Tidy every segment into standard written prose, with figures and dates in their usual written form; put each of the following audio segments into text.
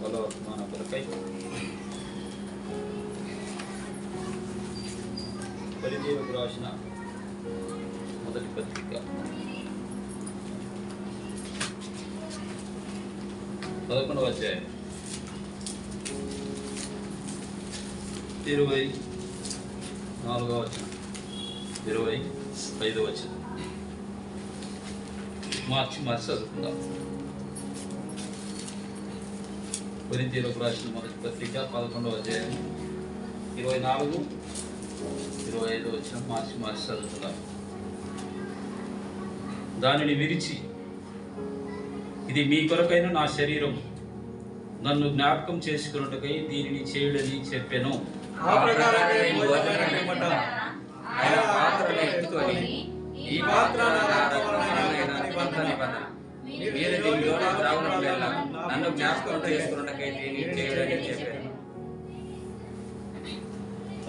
బలవర్తమాన కొరకై కొరింథీయులకు రాసిన మొదటి పత్రిక 11వ అధ్యాయం 24వ వచనం 25వ వచనం మార్చి చదువుకుందాం. కొరింథీయులకు రాసిన మొదటి పత్రిక 11వ అధ్యాయం 24, 25వ వచనం మార్చి చదువుకుందాం. దానిని విరిచి, ఇది మీ కొరకైన నా శరీరం, నన్ను జ్ఞాపకం చేసుకున్నట్టుకై దీనిని చేయుడని చెప్పెను.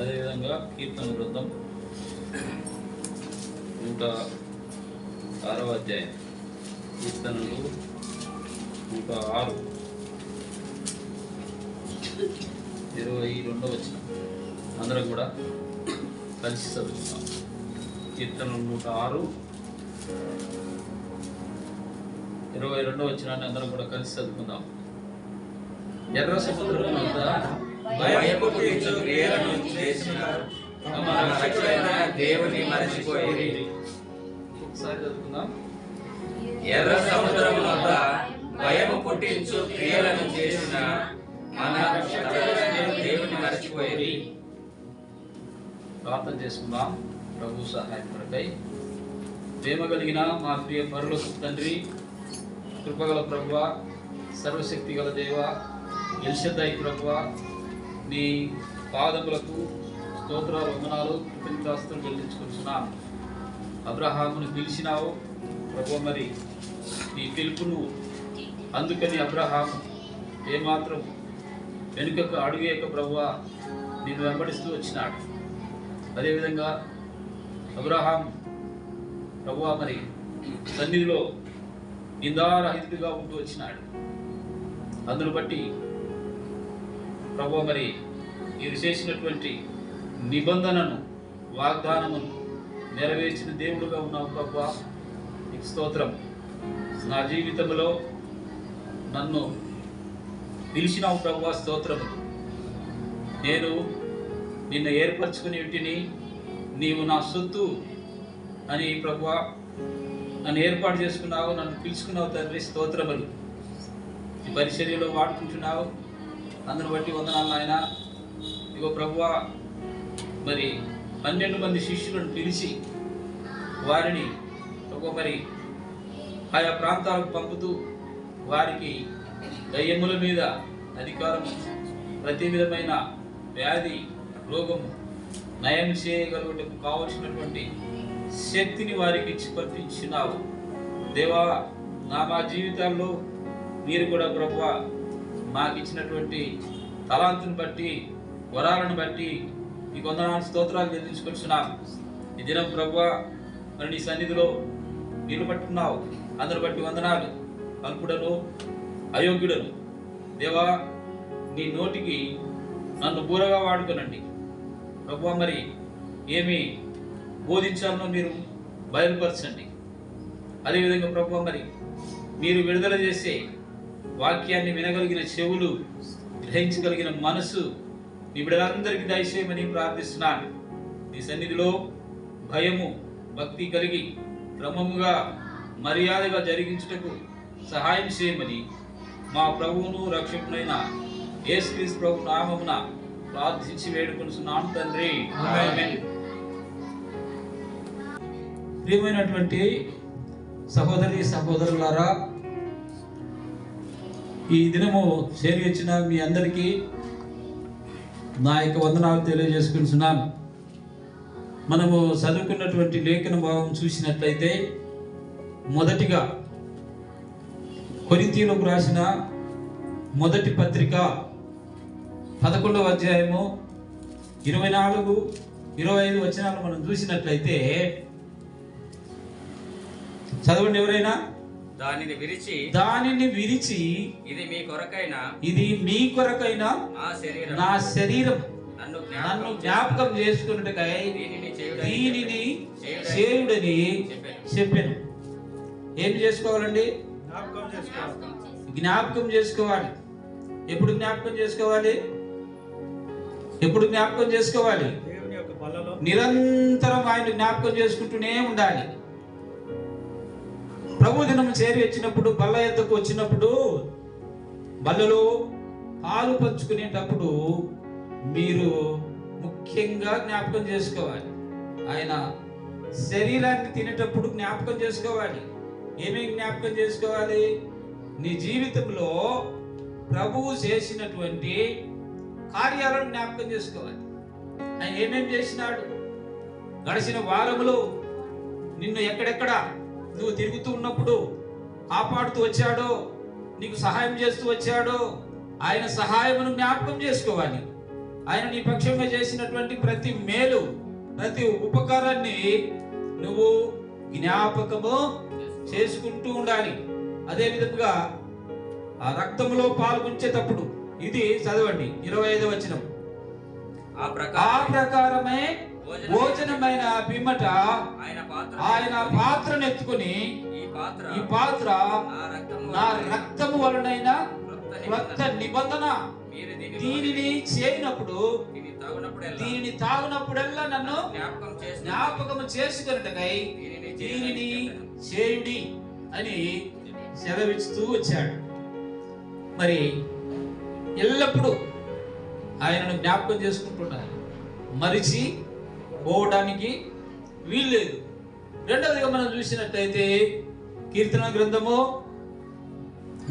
అదేవిధంగా కీర్తన వృందం 106వ అధ్యాయం కీర్తనలు 106, 22వ వచనం అందరం కూడా కలిసి చదువుతున్నాం. కీర్తనలు 106, 22వ వచనాన్ని అందరం కూడా కలిసి చదువుకుందాం. ఎర్ర సముద్రం వద్ద దేవుని మరచిపోయి, ఒకసారి చదువుకుందాం. ఎర్ర సముద్రం వద్ద భయము పుట్టించు క్రియలను చేసిన మన దేవుని మరచిపోయి. ప్రార్థన చేసుకుందాం. ప్రభు సహాయం కొరకై ప్రేమ కలిగిన మా ప్రియ పరలోక తండ్రి, కృపగల ప్రభువా, సర్వశక్తి గల దేవ, ఎల్షద్దై ప్రభువా, నీ పాదములకు స్తోత్రాలు, వందనాలు, కృతజ్ఞతాస్తులు చెల్లించుకుంటున్నాను. అబ్రహామును పిలిచినావు ప్రభు, మరి నీ పిలుపును అందుకని అబ్రహాము ఏమాత్రం వెనుకకు అడుగేయక ప్రభువా నిన్ను వెంబడిస్తూ వచ్చినాడు. అదేవిధంగా అబ్రహాం ప్రభువా మరి సన్నిధిలో నిందారహితుడిగా ఉంటూ వచ్చినాడు. అందును బట్టి ప్రభువా మరి మీరు చేసినటువంటి నిబంధనను, వాగ్దానమును నెరవేర్చిన దేవుడుగా ఉన్నావు ప్రభువా, నీకు స్తోత్రం. నా జీవితంలో నన్ను పిలిచినావు ప్రభువా, స్తోత్రము. నేను నిన్ను ఏర్పరచుకుని వీటిని నీవు నా సొత్తు అని ప్రభువా నన్ను ఏర్పాటు చేసుకున్నావు, నన్ను పిలుచుకున్నావు తండ్రి, స్తోత్రములు. ఈ పరిచర్యలో వాడుకుంటున్నావు, అందును బట్టి వందనాలు నాయన. ఇగో ప్రభువా మరి 12 మంది శిష్యులను పిలిచి వారిని మరి ఆయా ప్రాంతాలకు పంపుతూ వారికి దయ్యముల మీద అధికారం, ప్రతి విధమైన వ్యాధి రోగము నయం చేయగలుగుటకు కావలసినటువంటి శక్తిని వారికి ఇచ్చి పంపించినావు దేవా. మా జీవితాల్లో మీరు కూడా ప్రభువా మాకు ఇచ్చినటువంటి తలాంతుని బట్టి, వరాలను బట్టి ఈ వందనాలు, స్తోత్రాలు చెల్లించుకుంటున్నాం. ఈ దినం ప్రభువా మరి నీ సన్నిధిలో నిలబట్టున్నావు, అందరు బట్టి వందనాలు. అల్పుడను, అయోగ్యుడను దేవా, నీ నోటికి నన్ను బూరగా వాడుకోనండి ప్రభువా. మరి ఏమి బోధించాలనో మీరు బయలుపరచండి. అదేవిధంగా ప్రభువా మరి మీరు విడుదల చేసే వాక్యాన్ని వినగలిగిన చెవులు, గ్రహించగలిగిన మనసు నీ బిడ్డలందరికీ దయచేయమని ప్రార్థిస్తున్నాను. నీ సన్నిధిలో భయము, భక్తి కలిగి క్రమముగా మర్యాదగా జరిగించుటకు సహాయం చేయమని మా ప్రభువును రక్షకునైన యేసుక్రీస్తు ప్రభు నామమున ప్రార్థించి వేడుకొనుచున్నాను తండ్రి, ఆమేన్. ప్రియమైనటువంటి సహోదరి సహోదరులారా, ఈ దినము చేరి వచ్చిన మీ అందరికీ నా యొక్క వందనాలు తెలియజేసుకుంటున్నాను. మనము చదువుకున్నటువంటి లేఖన భావం చూసినట్లయితే మొదటిగా కొరింథీయులకు రాసిన మొదటి పత్రిక 11వ అధ్యాయము 24, 25 వచనాలు మనం చూసినట్లయితే చదవండి ఎవరైనా. దానిని విరిచి ఇది మీ కొరకైన నా శరీరం నన్ను జ్ఞాపకం చేసుకున్నట్టుకై దీనిని చేయుడని చెప్పాను. ఏం చేసుకోవాలండి? జ్ఞాపకం చేసుకోవాలి. ఎప్పుడు జ్ఞాపకం చేసుకోవాలి? ఎప్పుడు జ్ఞాపకం చేసుకోవాలి? నిరంతరం ఆయన జ్ఞాపకం చేసుకుంటూనే ఉండాలి. ప్రభు దినం చేరి వచ్చినప్పుడు, బల్ల ఎద్దకు వచ్చినప్పుడు, బల్లలో పాలు పంచుకునేటప్పుడు మీరు ముఖ్యంగా జ్ఞాపకం చేసుకోవాలి. ఆయన శరీరాన్ని తినేటప్పుడు జ్ఞాపకం చేసుకోవాలి. ఏమేమి జ్ఞాపకం చేసుకోవాలి? నీ జీవితంలో ప్రభువు చేసినటువంటి కార్యాలను జ్ఞాపకం చేసుకోవాలి. ఆయన ఏమేమి చేసినాడు? గడిచిన వారములో నిన్ను ఎక్కడెక్కడ నువ్వు తిరుగుతూ ఉన్నప్పుడు కాపాడుతూ వచ్చాడో, నీకు సహాయం చేస్తూ వచ్చాడో, ఆయన సహాయమును జ్ఞాపకం చేసుకోవాలి. ఆయన నీ పక్షంగా చేసినటువంటి ప్రతి మేలు, ప్రతి ఉపకారాన్ని నువ్వు జ్ఞాపకము చేసుకుంటూ ఉండాలి. అదే విధంగా ఆ రక్తంలో పాల్గొంచేటప్పుడు ఇది చదవండి, 25వ వచనం. ఆ ప్రకారమే భోజనమైన పిమ్మట ఆయన పాత్రను ఎత్తుకుని, ఈ పాత్ర నా రక్తము వలనైన కొత్త నిబంధన, దీనిని చేయనప్పుడు, దీనిని తాగునప్పుడల్లా నన్ను జ్ఞాపకము చేసుకున్నట్టుకై దీనిని చేయుడి అని సెలవిస్తూ వచ్చాడు. మరి ఎల్లప్పుడూ ఆయనను జ్ఞాపకం చేసుకుంటున్నారు. మరిచి పోవడానికి వీల్లేదు. రెండవదిగా మనం చూసినట్లయితే కీర్తన గ్రంథము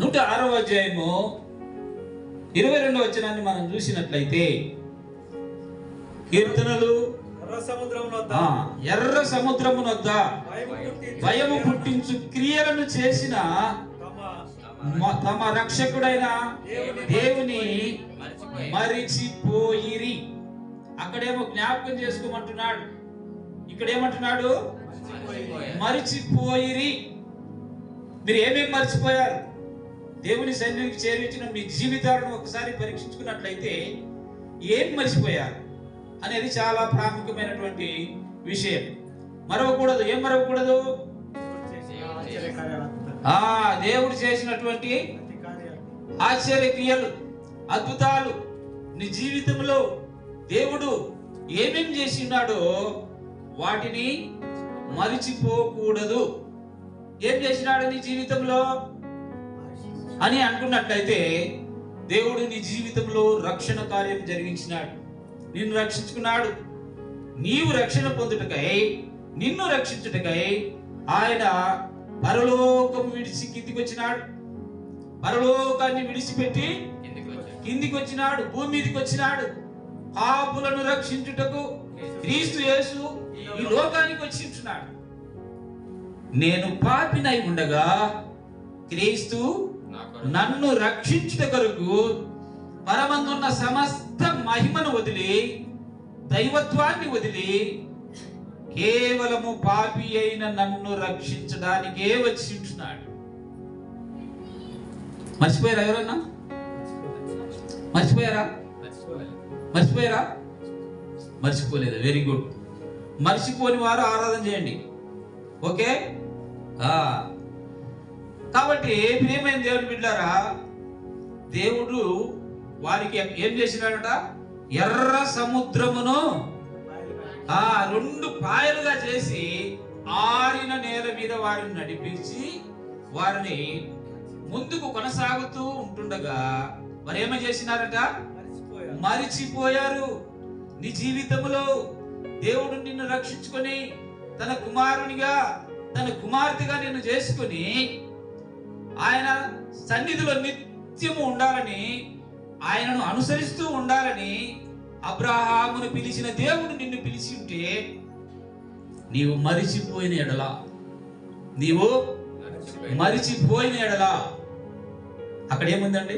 106వ అధ్యాయము 22వ వచనాన్ని మనం చూసినట్లయితే, కీర్తనలు ఎర్ర సముద్రమునొద్ద భయము పుట్టించు క్రియలను చేసిన తమ రక్షకుడైన దేవుని మరిచిపోయిరి. అక్కడేమో జ్ఞాపకం చేసుకోమంటున్నాడు, ఇక్కడేమంటున్నాడు? మరిచిపోయిరి. మీరు ఏమేమి మర్చిపోయారు? దేవుని సన్నిధికి చేర్చిన మీ జీవితాలను ఒకసారి పరీక్షించుకున్నట్లయితే ఏం మర్చిపోయారు అనేది చాలా ప్రాముఖ్యమైనటువంటి విషయం. మరవకూడదు. ఏం మరవకూడదు? దేవుడు చేసినటువంటి ఆశ్చర్య క్రియలు, అద్భుతాలు, నీ జీవితంలో దేవుడు ఏమేం చేసి ఉన్నాడో వాటిని మరిచిపోకూడదు. ఏం చేసినాడు నీ జీవితంలో అని అనుకున్నట్లయితే, దేవుడు నీ జీవితంలో రక్షణ కార్యం జరిగించినాడు, నిన్ను రక్షించుకున్నాడు. నీవు రక్షణ పొందుటకై, నిన్ను రక్షించుటకై ఆయన పరలోకం విడిచి కిందికి వచ్చినాడు. పరలోకాన్ని విడిచిపెట్టి కిందికి వచ్చినాడు, భూమి మీదకి వచ్చినాడు. పాపులను రక్షించుటకు క్రీస్తు యేసు ఈ లోకానికి వచ్చి ఉంటున్నాడు. నేను పాపినై ఉండగా క్రీస్తు నన్ను రక్షించుట కొరకు పరమందున్న సమస్త మహిమను వదిలి, దైవత్వాన్ని వదిలి, కేవలము పాపి అయిన నన్ను రక్షించడానికే వచ్చి ఉంటున్నాడు. మర్చిపోయారా? ఎవరన్నా మర్చిపోయారా? మర్చిపోయారా? మర్చిపోలేదు. Very good. మర్చిపోని వారు ఆరాధన చేయండి. ఓకే. కాబట్టి ప్రియమైన దేవుని బిడ్డలారా, దేవుడు వారికి ఏం చేసినాడట? ఎర్ర సముద్రమును 2 పాయలుగా చేసి ఆరిన నేల మీద వారిని నడిపించి వారిని ముందుకు కొనసాగుతూ ఉంటుండగా మరి ఏమో చేసినారట? మరిచిపోయారు. నీ జీవితంలో దేవుడు నిన్ను రక్షించుకొని తన కుమారునిగా, తన కుమార్తెగా నిన్ను చేసుకుని ఆయన సన్నిధిలో నిత్యము ఉండాలని, ఆయనను అనుసరిస్తూ ఉండాలని అబ్రహామును పిలిచిన దేవుడు నిన్ను పిలిచి ఉంటే, నీవు మరిచిపోయిన ఎడల, నీవు మరిచిపోయిన ఎడల అక్కడ ఏముందండి?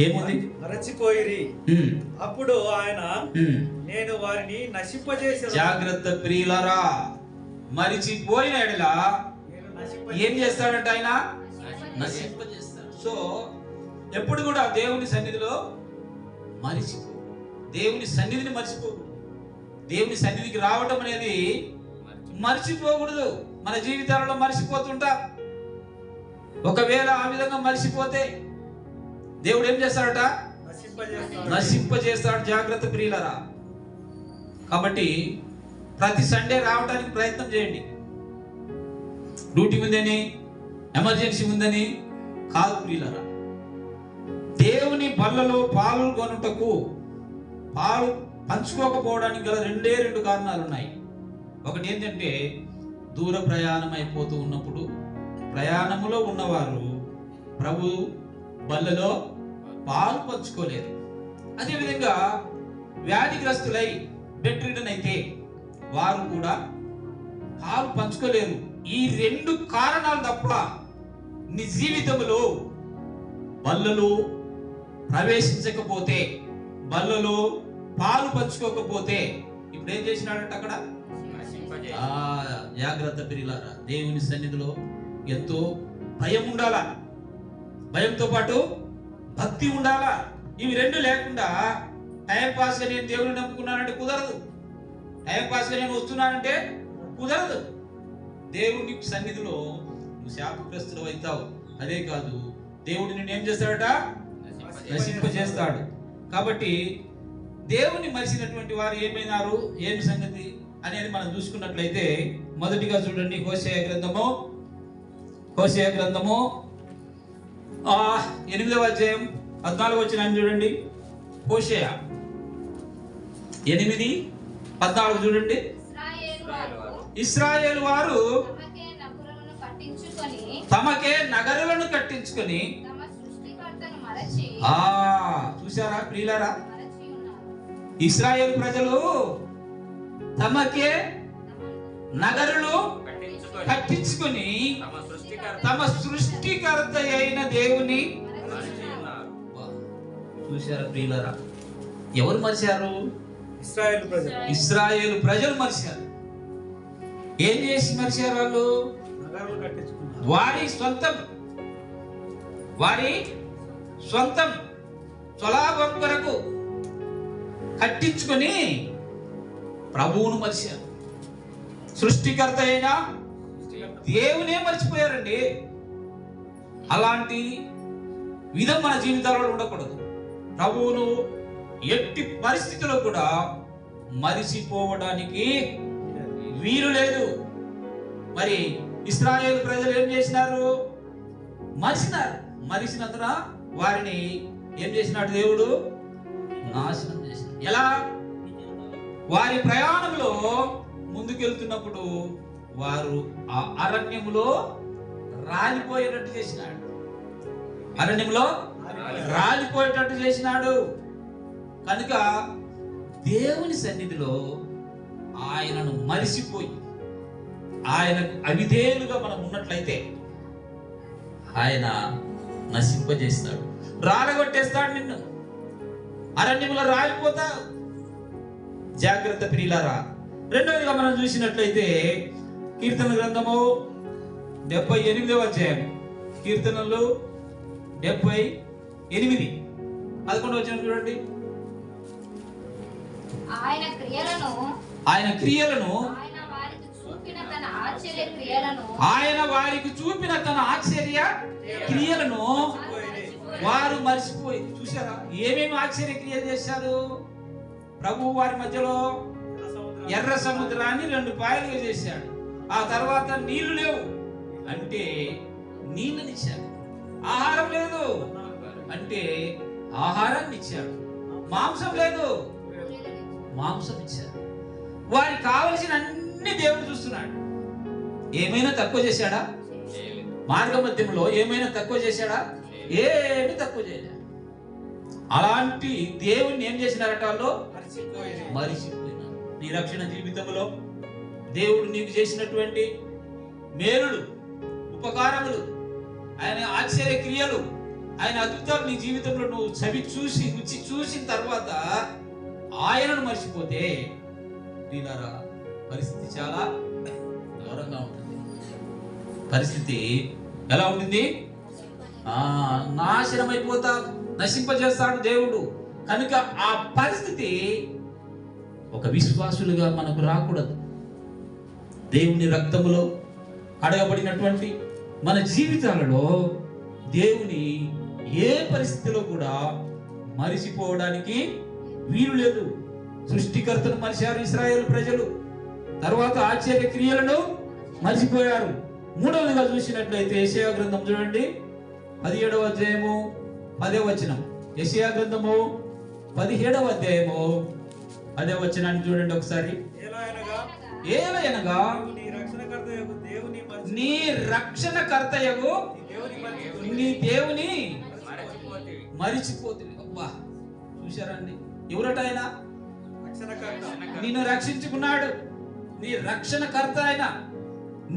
ఏముంది? మరచిపోయిరి. అప్పుడు ఆయన నేను వారిని నశింపజేసే. జాగ్రత్త ప్రియులారా, మరిచిపోయిన ఎడల ఏం చేస్తాడంట ఆయన? నశింపజేస్తాడు. సో ఎప్పుడు కూడా దేవుని సన్నిధిలో మరిచిపో, దేవుని సన్నిధిని మర్చిపోకూడదు. దేవుని సన్నిధికి రావటం అనేది మర్చిపోకూడదు. మన జీవితాలలో మర్చిపోతుంటాం. ఒకవేళ ఆ విధంగా మర్చిపోతే దేవుడు ఏం చేస్తాడట? నశింపజేస్తాడు. జాగ్రత్త ప్రియులరా. కాబట్టి ప్రతి సండే రావడానికి ప్రయత్నం చేయండి. డ్యూటీ ఉందని, ఎమర్జెన్సీ ఉందని కాదు ప్రియులరా. దేవుని బల్లలో పాల్గొనుటకు, పాలు పంచుకోకపోవడానికి గల రెండు కారణాలు ఉన్నాయి. ఒకటి ఏంటంటే, దూర ప్రయాణం అయిపోతూ ఉన్నప్పుడు ప్రయాణములో ఉన్నవారు ప్రభు బల్లలో పాలు పంచుకోలేరు. అదేవిధంగా వ్యాధిగ్రస్తులై బెడ్ రిడన్ అయితే వారు కూడా పాలు పంచుకోలేరు. ఈ రెండు కారణాలు తప్ప నీ జీవితంలో బల్లలో ప్రవేశించకపోతే, బల్లలో పాలు పంచుకోకపోతే ఇప్పుడు ఏం చేసినాడంటే అక్కడ జాగ్రత్త ప్రియులారా. దేవుని సన్నిధిలో ఎంతో భయం ఉండాలా, భయంతో పాటు భక్తి ఉండాలా. ఇవి రెండు లేకుండా టైం పాస్ గా నేను దేవుని నమ్ముకున్నానంటే కుదరదు. టైం పాస్ గా నేను వస్తున్నానంటే కుదరదు. దేవుని సన్నిధిలో నువ్వు శాపగ్రస్తులు అవుతావు. అదే కాదు, దేవుడు నిన్ను ఏం చేస్తాడట? నశింపజేస్తాడు. కాబట్టి దేవుని మరిచినటువంటి వారు ఏమైనారు, ఏమి సంగతి అనేది మనం చూసుకున్నట్లయితే, మొదటిగా చూడండి హోషేయ గ్రంథము 8వ అధ్యాయం 14వ వచనం చూడండి. హోషేయ 8:14 చూడండి. ఇశ్రాయేలు వారు తమకే నగరులను కట్టించుకొని చూసారా ప్రియులారా, ఇశ్రాయేలు ప్రజలు తమకే నగరులు కట్టించుకొని తమ సృష్టికర్త అయిన దేవుని చూసారా ప్రియులారా. ఎవరు మరిచారు? ఇశ్రాయేలు ప్రజలు మరిచారు. ఏం చేసి మరిచారు? వాళ్ళు వారి సొంతం స్వలాభం కొరకు కట్టించుకొని ప్రభువును మరిచారు. సృష్టికర్త అయినా దేవునే మర్చిపోయారండి. అలాంటి విధం మన జీవితాలలో ఉండకూడదు. ప్రభువును ఎట్టి పరిస్థితుల్లో కూడా మరిచిపోవడానికి వీలు లేదు. మరి ఇశ్రాయేలు ప్రజలు ఏం చేసినారు? మరిచినందున వారిని ఏం చేసినాడు దేవుడు? నాశనం చేసినాడు. ఎలా? వారి ప్రయాణంలో ముందుకెళ్తున్నప్పుడు వారు ఆ అరణ్యములో రాలిపోయేటట్టు చేసినాడు. అరణ్యంలో రాలిపోయేటట్టు చేసినాడు. కనుక దేవుని సన్నిధిలో ఆయనను మరిచిపోయి ఆయనకు అవిధేయులుగా మనం ఉన్నట్లయితే ఆయన నశింపజేస్తాడు, రాలగొట్టేస్తాడు నిన్ను. అరణ్యంలో రాలిపోతావు. జాగ్రత్త ప్రియులారా. రెండవదిగా మనం చూసినట్లయితే కీర్తన గ్రంథము 78వ అధ్యాయం, కీర్తనలు 78 11వ వచనం చూడండి. ఆయన క్రియలను ఆయన వారికి చూపిన తన ఆశ్చర్య క్రియలను వారు మర్చిపోయి. చూసారా ఏమేమి ఆశ్చర్య క్రియలు చేశారు? ప్రభు వారి మధ్యలో ఎర్ర సముద్రాన్ని 2 పాయలుగా చేశాడు. ఆ తర్వాత నీళ్లు లేవు అంటే నీళ్ళని ఇచ్చాడు. ఆహారం లేదు అంటే ఆహారాన్ని ఇచ్చాడు. మాంసం లేదు, మాంసం ఇచ్చాడు. వారికి కావలసిన అన్ని దేవుడు చూస్తున్నాడు. ఏమైనా తక్కువ చేశాడా? మార్గ మధ్యంలో ఏమైనా తక్కువ చేశాడా? ఏమి తక్కువ చేయలేదు. అలాంటి దేవుణ్ణి ఏం చేసినారట? వాళ్ళు మరిచిపోయినారు. నీ రక్షణ జీవితంలో దేవుడు నీకు చేసినటువంటి మేలులు, ఉపకారములు, ఆయన ఆశ్చర్య క్రియలు, ఆయన అద్భుతాలు నీ జీవితంలో నువ్వు రుచి చూసిన తర్వాత ఆయనను మర్చిపోతే వీళ్ళ పరిస్థితి చాలా ఘోరంగా ఉంటుంది. పరిస్థితి ఎలా ఉంటుంది? నాశనం అయిపోతారు, నశింపజేస్తాడు దేవుడు. కనుక ఆ పరిస్థితి ఒక విశ్వాసులుగా మనకు రాకూడదు. దేవుని రక్తములో అడగబడినటువంటి మన జీవితాలలో దేవుని ఏ పరిస్థితిలో కూడా మరిచిపోవడానికి వీలు లేదు. సృష్టికర్తను మరిచారు ఇశ్రాయేలు ప్రజలు, తర్వాత ఆశ్చర్య క్రియలను మరిచిపోయారు. మూడవదిగా చూసినట్లయితే యెషయా గ్రంథం చూడండి, 17వ అధ్యాయము 10వ వచనం. యెషయా గ్రంథము 17వ అధ్యాయము 10వ వచనాన్ని చూడండి ఒకసారి. ఏలయనగా నీ రక్షణకర్తయగు నీ దేవుని మరిచిపోతుంది. అబ్బా, చూశారండి, ఎవరట ఆయన? నిన్ను రక్షించుకున్నాడు. నీ రక్షణకర్త ఆయన,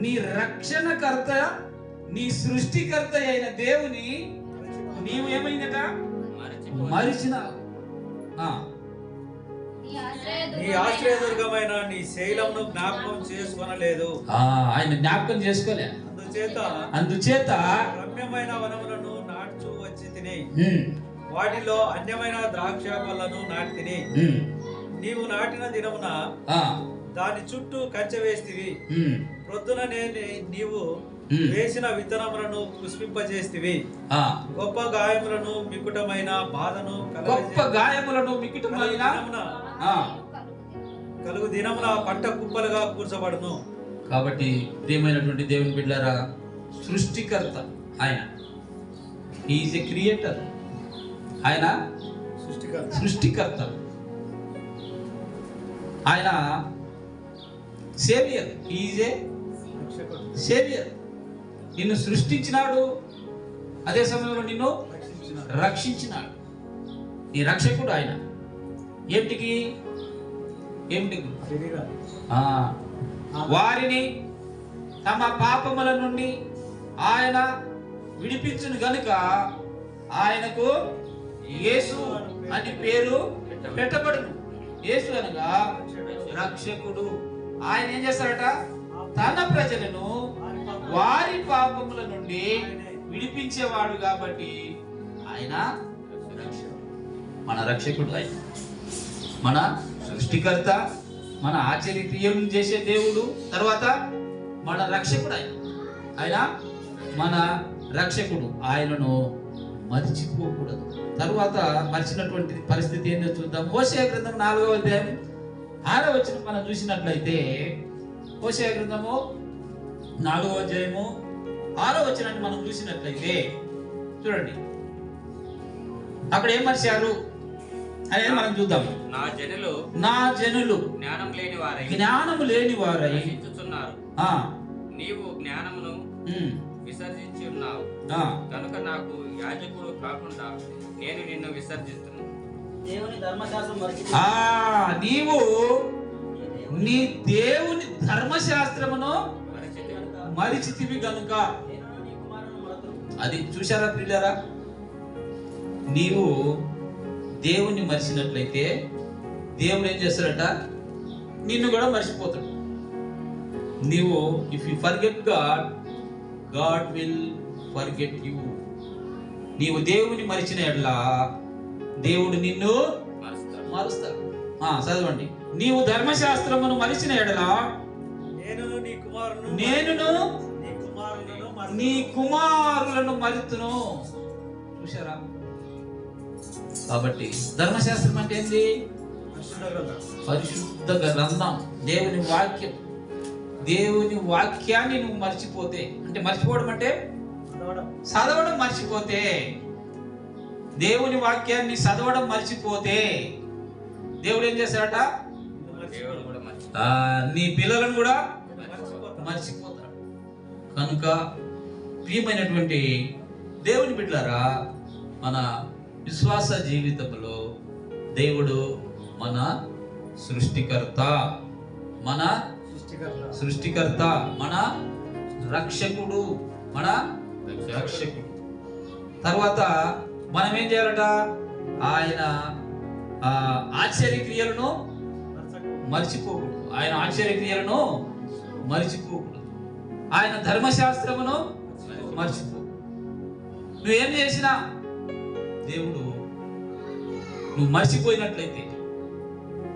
నీ రక్షణకర్త, నీ సృష్టికర్త అయిన దేవుని నీవు ఏమైందట? మరిచినావు. నీ ఆశ్రయదుర్గమైన నీ శైలమును జ్ఞాపకం చేసుకొనలేదు. ఆయన జ్ఞాపకం చేసుకోలే. అందుచేత రమ్యమైన వనములను నాటు వచ్చి తిని, వాటిలో అన్యమైన ద్రాక్ష పళ్ళను నాటి తిని, నీవు నాటిన దినమున దాని చుట్టూ కంచె వేస్తివి. ప్రొద్దున నీవు వేసిన విత్తనములను పుష్పింపజేస్తివి. గొప్ప గాయములను మికుటమైన బాధను కలుగు దినమున పంట కుప్పలుగా కూర్చబడును. కాబట్టి ప్రియమైనటువంటి దేవుని బిడ్డలారా, సృష్టికర్త ఆయన. He is a creator. ఆయన సృష్టికర్త. ఆయన saviour. He is a saviour. నిన్ను సృష్టించినాడు, అదే సమయంలో నిన్ను రక్షించినాడు. నీ రక్షకుడు ఆయన. ఏమిటికి? వారిని తమ పాపముల నుండి ఆయన విడిపించును గనుక ఆయనకు యేసు అని పేరు పెట్టబడును. యేసు అనగా రక్షకుడు. ఆయన ఏం చేస్తారట? తన ప్రజలను వారి పాపముల నుండి విడిపించేవాడు. కాబట్టి ఆయన మన రక్షకుడు. ఆయన మన సృష్టికర్త, మన ఆశ్చర్యక్రియలను చేసే దేవుడు, తర్వాత మన రక్షకుడు. ఆయన మన రక్షకుడు. ఆయనను మర్చిపోకూడదు. తర్వాత మర్చినటువంటి పరిస్థితి ఏంటో చూద్దాం. హోషేయ గ్రంథం 4వ అధ్యాయం 6వ వచనం మనం చూసినట్లయితే, హోషేయ గ్రంథము 4వ అధ్యాయము 6వ వచనాన్ని మనం చూసినట్లయితే చూడండి, అక్కడ ఏం మర్చారు అనేది మనం చూద్దాం. నా జనులు జ్ఞానము లేని వారై నీవు జ్ఞానమును విసర్జించి ఉన్నావు కనుక నాకు యాజకుడు కాకుండా నేను నిన్ను విసర్జిస్తున్నాను. నీవు నీ దేవుని ధర్మశాస్త్రమును మరిచితివి గనుక. అది చూశారా ప్రియులారా? నీవు దేవుణ్ణి మరిచినట్లయితే దేవుడు ఏం చేస్తాడట? నిన్ను కూడా మర్చిపోతాడు. నీవు if you forget God, God will forget you. నీవు దేవుని మరిచిన ఎడల దేవుడు నిన్ను మారుస్తాడు. చదవండి. నీవు ధర్మశాస్త్రమును మరిచిన ఎడల నేను నీ కుమారులను మరుతును. చూశారా? కాబట్టి ధర్మశాస్త్రం అంటే ఏంటి? పరిశుద్ధ గ్రంథం, దేవుని వాక్యం. దేవుని వాక్యాన్ని నువ్వు మర్చిపోతే, అంటే మర్చిపోవడం అంటే చదవడం మర్చిపోతే, దేవుని వాక్యాన్ని చదవడం మర్చిపోతే దేవుడు ఏం చేస్తాడట? నీ పిల్లలను కూడా మర్చిపోతాడు. కనుక ప్రియమైనటువంటి దేవుని బిడ్డలారా, మన విశ్వాస జీవితంలో దేవుడు మన సృష్టికర్త, మన రక్షకుడు, మన రక్షకుడు. తర్వాత మనం ఏం చేయాలట? ఆయన ఆశ్చర్యక్రియలను మర్చిపోకూడదు. ఆయన ఆశ్చర్యక్రియలను మర్చిపోకూడదు. ఆయన ధర్మశాస్త్రమును మర్చిపో. నువ్వేం చేసినా దేవుడు, నువ్వు మర్చిపోయినట్లయితే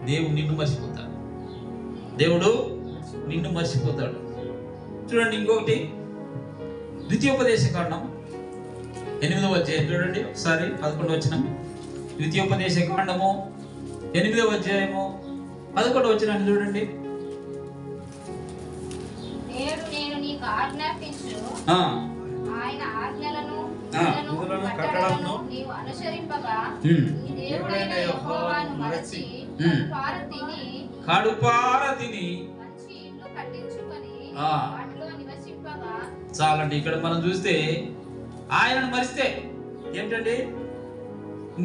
దేవుడు నిన్ను మర్చిపోతాడు. దేవుడు నిన్ను మర్చిపోతాడు. చూడండి ఇంకొకటి, ద్వితీయోపదేశకాండం 8వ అధ్యాయం చూడండి ఒకసారి, 11వ వచనం. ద్వితీయోపదేశకాండము 8వ అధ్యాయము 11వ వచనాన్ని చూడండి. నేను నీకు ఆజ్ఞాపించు ఆయన ఆజ్ఞలను కట్టడలను నీవు అనుసరింపగా నీ దేవుడైన యెహోవాను మరచి కడుపార తిని మంచి ఇల్లు కట్టించుకొని వాటిలో నివసింపగా. చాలండి. ఇక్కడ మనం చూస్తే ఆయనను మరిస్తే ఏమిటండి,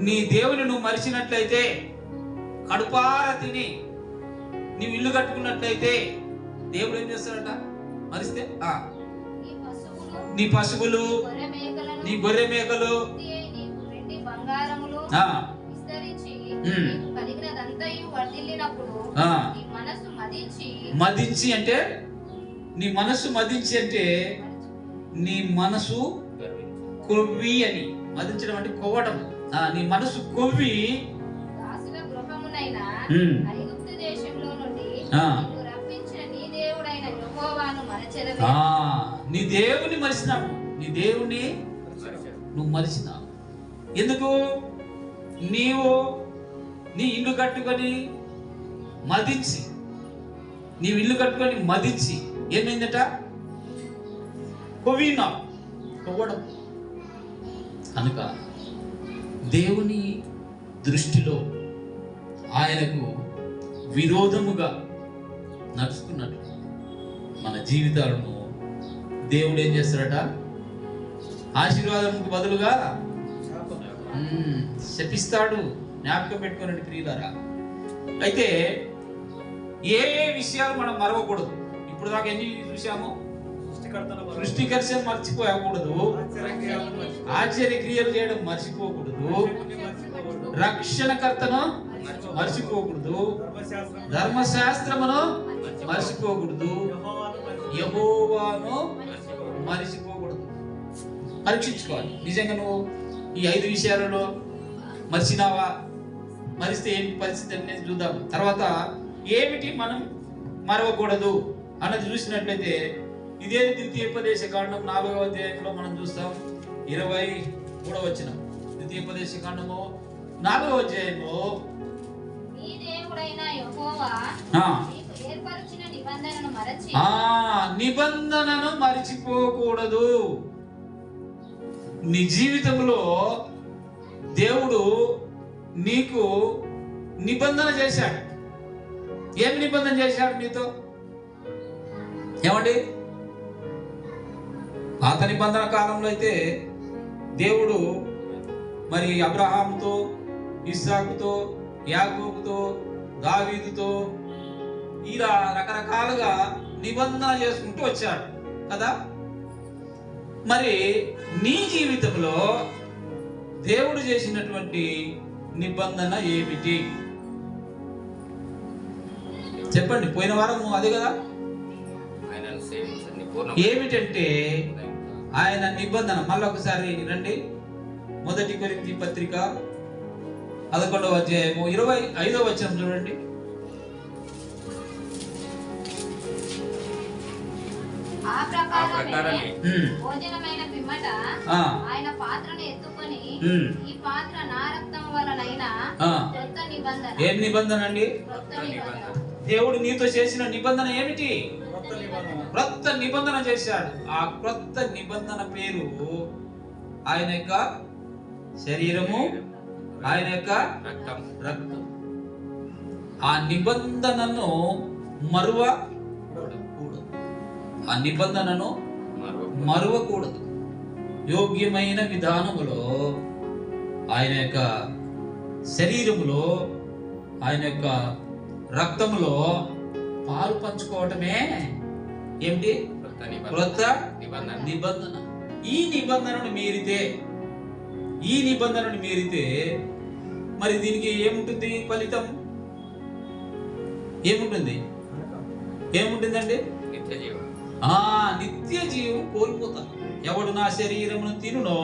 నీ దేవుని నువ్వు మరిచినట్లయితే, కడుపార తిని నీవు ఇల్లు కట్టుకున్నట్లయితే దేవుడు ఏం చేస్తాడట? మరిస్తే నీ పశువులు, నీ గొర్రె మేకలు, మదించి అంటే నీ మనసు మదించి అంటే నీ మనసు కొవ్వి అని. మదించడం అంటే కొవ్వడం. నీ మనసు కొవ్వి నీ దేవుని మరిచినావు. నీ దేవుని నువ్వు మరిచినావు. ఎందుకు? నీవు నీ ఇల్లు కట్టుకొని మదించి, నీవు ఇల్లు కట్టుకొని మదించి ఏమైందట? కొవ్వినావు, కొవ్వడం. కనుక దేవుని దృష్టిలో ఆయనకు విరోధముగా నడుచుకున్నట్టు మన జీవితాలను దేవుడు ఏం చేస్తాడట? ఆశీర్వాదంకు బదులుగా శపిస్తాడు. జ్ఞాపకం పెట్టుకోనండి ప్రియులారా. అయితే ఏ విషయాలు మనం మరవకూడదు. ఇప్పుడు దాకా ఎన్ని చూసాము? సృష్టికర్తను మర్చిపోకూడదు, ఆశ్చర్యక్రియలు చేయడం మర్చిపోకూడదు, రక్షణకర్తను మర్చిపోకూడదు, ధర్మశాస్త్రమును మర్చిపోకూడదు, యెహోవాను మర్చిపోకూడదు. పరీక్షించుకోవాలి. నిజంగా నువ్వు ఈ 5 విషయాలలో మర్చినావా? మరిస్తే ఏంటి పరిస్థితి అనేది చూద్దాం. తర్వాత ఏమిటి మనం మరవకూడదు అన్నది చూసినట్లయితే ఇదే ద్వితీయోపదేశకాండం 4వ అధ్యాయంలో మనం చూస్తాం. 23వ వచనం. ద్వితీయోపదేశకాండము 4వ అధ్యాయంలో నిబంధనను మరిచిపోకూడదు. నీ జీవితంలో దేవుడు నీకు నిబంధన చేశాడు. ఏమి నిబంధన చేశాడు నీతో? ఏమండి? పాత నిబంధన కాలంలో అయితే దేవుడు మరి అబ్రహాముతో, ఇస్సాకుతో, యాకోబుతో, దావీదుతో ఇలా రకరకాలుగా నిబంధన చేసుకుంటూ వచ్చాడు కదా. మరి నీ జీవితంలో దేవుడు చేసినటువంటి నిబంధన ఏమిటి చెప్పండి. పోయిన వారం అదే కదా. ఏమిటంటే ఆయన నిబంధన. మళ్ళొకసారి రండి. 1 కొరింథీ పత్రిక 11వ అధ్యాయము 25వ వచనం చూడండి. ఆ ప్రకారమే భోజనమైన పిమ్మట ఆయన పాత్రను ఎత్తుకొని, ఈ పాత్ర నా రక్తం వలనైన కొత్త నిబంధన. ఏం నిబంధన అండి? దేవుడు నీతో చేసిన నిబంధన ఏమిటి? క్రొత్త నిబంధన చేశాడు. ఆ క్రొత్త నిబంధన పేరు ఆయన యొక్క శరీరము, ఆయన యొక్క రక్తం. ఆ నిబంధనను మరువకూడదు. యోగ్యమైన విధానములో ఆయన యొక్క శరీరములో, ఆయన యొక్క రక్తములో పాలు పంచుకోవటమే ఏమిటి? క్రొత్త నిబంధన. ఈ నిబంధనను మీరితే మరి దీనికి ఏముంటుంది? ఫలితం ఏముంటుందండి? నిత్య జీవం కోల్పోతాను. ఎవడు నా శరీరమును తినునో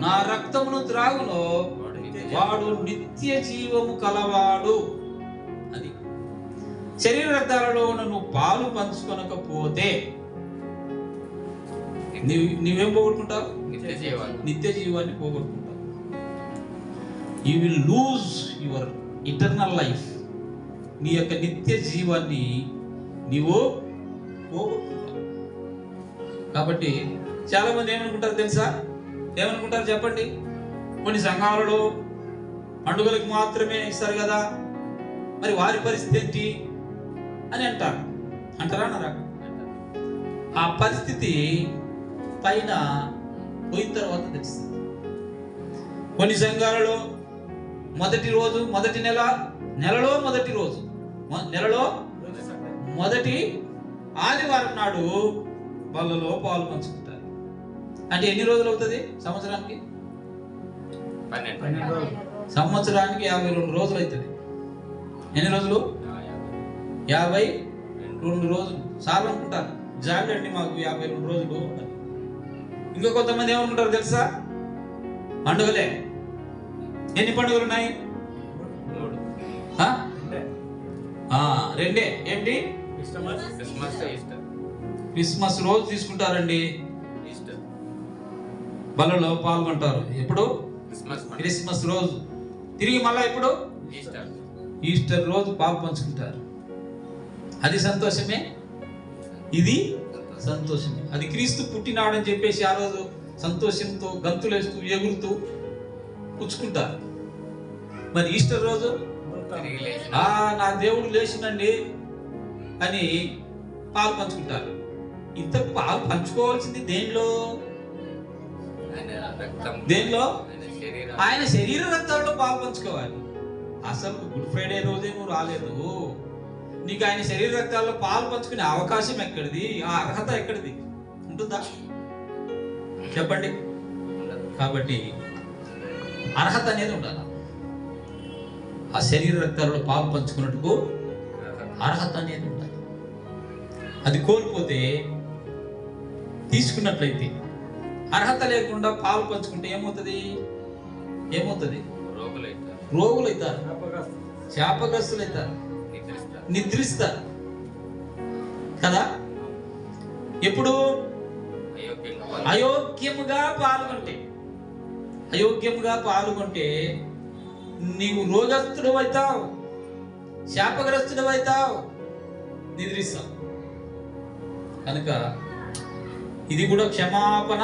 నా రక్తమును త్రాగునో వాడు నిత్య జీవము కలవాడు. అది శరీర రక్తాలలో నువ్వు పాలు పంచుకొనకపోతే నువ్వేం పోగొట్టుకుంటావు? నిత్య జీవాన్ని పోగొట్టుకుంటావు. You will lose your eternal life. నీ యొక్క నిత్య జీవాన్ని నీవు పోగొట్టుకుంటావు. కాబట్టి చాలా మంది ఏమనుకుంటారు తెలుసా? ఏమనుకుంటారు చెప్పండి? కొన్ని సంఘాలలో పండుగలకు మాత్రమే ఇస్తారు కదా, మరి వారి పరిస్థితి ఏంటి అని అంటారా అన్నారా? ఆ పరిస్థితి పైన పోయిన తర్వాత తెలుస్తుంది. కొన్ని సంఘాలలో మొదటి రోజు, మొదటి నెలలో మొదటి రోజు, నెలలో మొదటి ఆదివారం నాడు వాళ్ళలో పాలు పంచుకుంటారు. అంటే ఎన్ని రోజులు అవుతుంది సంవత్సరానికి? 12 రోజులు. సంవత్సరానికి 52 రోజులు అవుతుంది. ఎన్ని రోజులు? 52 రోజులు. సార్లు అనుకుంటారు జాలండి మాకు 52 రోజులు. ఇంకా కొంతమంది ఏమనుకుంటారు తెలుసా? పండుగలే. ఎన్ని పండుగలు ఉన్నాయి? 2. ఏంటి? క్రిస్మస్ రోజు తీసుకుంటారండి, బలలో పాల్గొంటారు. ఎప్పుడు? క్రిస్మస్ రోజు. తిరిగి మళ్ళా ఎప్పుడు? ఈస్టర్ రోజు పాలు పంచుకుంటారు. అది సంతోషమే, ఇది సంతోషమే. అది క్రీస్తు పుట్టినాడని చెప్పేసి ఆ రోజు సంతోషంతో గంతులేస్తూ ఎగురుతూ పుచ్చుకుంటారు. మరి ఈస్టర్ రోజు నా దేవుడు లేచినండి అని పాలు పంచుకుంటారు. ఇంత పాలు పంచుకోవాల్సింది దేనిలో? ఆయన శరీర రక్తాల్లో పాలు పంచుకోవాలి. అసలు గుడ్ ఫ్రైడే రోజే నువ్వు రాలేదు, నీకు ఆయన శరీర రక్తాల్లో పాలు పంచుకునే అవకాశం ఎక్కడిది? ఆ అర్హత ఎక్కడిది? ఉంటుందా చెప్పండి? కాబట్టి అర్హత అనేది ఉండాలి. ఆ శరీర రక్తాలలో పాలు పంచుకున్నట్టుకు అర్హత అనేది ఉండాలి. అది కోల్పోతే, తీసుకున్నట్లయితే, అర్హత లేకుండా పాలు పంచుకుంటే ఏమవుతుంది? రోగులు అవుతారు, శాపగ్రస్తులు అవుతారు, నిద్రిస్తారు కదా. ఎప్పుడు? అయోగ్యముగా పాల్గొంటే నీవు రోగస్తుడు అవుతావు, శాపగ్రస్తుడు అవుతావు, నిద్రిస్తావు. కనుక ఇది కూడా క్షమాపణ